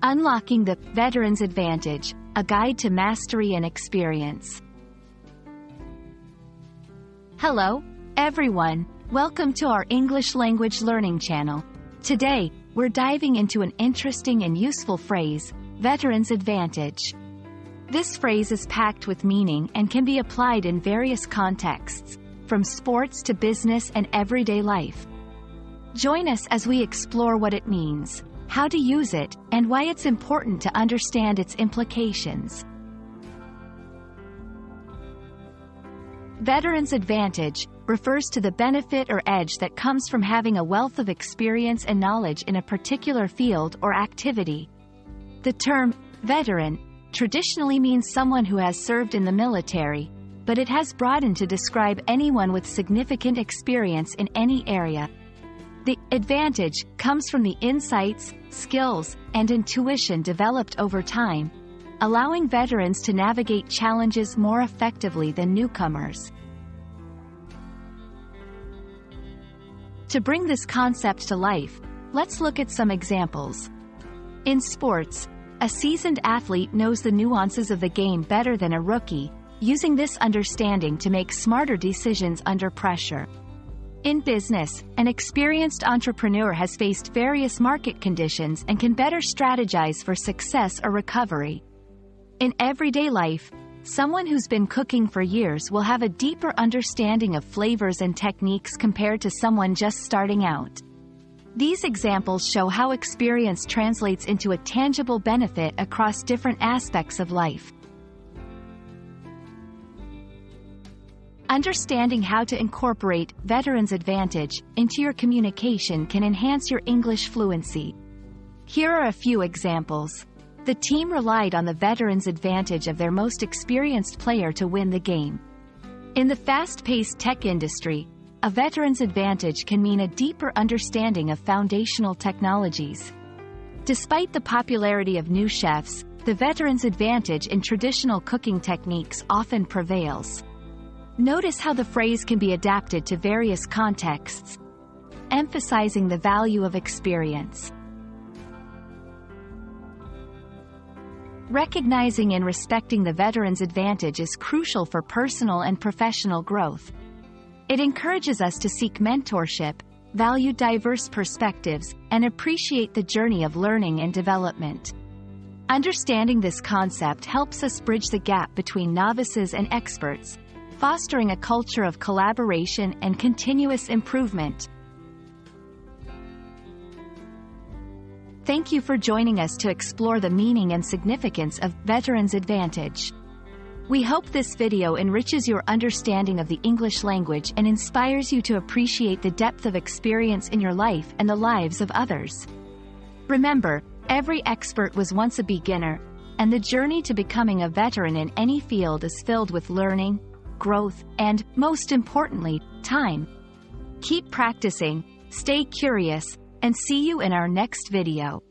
Unlocking the Veteran's Advantage, a guide to mastery and experience. Hello, everyone. Welcome to our English language learning channel. Today, we're diving into an interesting and useful phrase, Veteran's Advantage. This phrase is packed with meaning and can be applied in various contexts, from sports to business and everyday life. Join us as we explore what it means, how to use it, and why it's important to understand its implications. Veteran's Advantage refers to the benefit or edge that comes from having a wealth of experience and knowledge in a particular field or activity. The term veteran traditionally means someone who has served in the military, but it has broadened to describe anyone with significant experience in any area. The advantage comes from the insights, skills, and intuition developed over time, allowing veterans to navigate challenges more effectively than newcomers. To bring this concept to life, let's look at some examples. In sports, a seasoned athlete knows the nuances of the game better than a rookie, using this understanding to make smarter decisions under pressure. In business, an experienced entrepreneur has faced various market conditions and can better strategize for success or recovery. In everyday life, someone who's been cooking for years will have a deeper understanding of flavors and techniques compared to someone just starting out. These examples show how experience translates into a tangible benefit across different aspects of life. Understanding how to incorporate Veteran's Advantage into your communication can enhance your English fluency. Here are a few examples. The team relied on the Veteran's Advantage of their most experienced player to win the game. In the fast-paced tech industry, a Veteran's Advantage can mean a deeper understanding of foundational technologies. Despite the popularity of new chefs, the Veteran's Advantage in traditional cooking techniques often prevails. Notice how the phrase can be adapted to various contexts, emphasizing the value of experience. Recognizing and respecting the Veteran's Advantage is crucial for personal and professional growth. It encourages us to seek mentorship, value diverse perspectives, and appreciate the journey of learning and development. Understanding this concept helps us bridge the gap between novices and experts, fostering a culture of collaboration and continuous improvement. Thank you for joining us to explore the meaning and significance of Veteran's Advantage. We hope this video enriches your understanding of the English language and inspires you to appreciate the depth of experience in your life and the lives of others. Remember, every expert was once a beginner, and the journey to becoming a veteran in any field is filled with learning, growth, and, most importantly, time. Keep practicing, stay curious, and see you in our next video.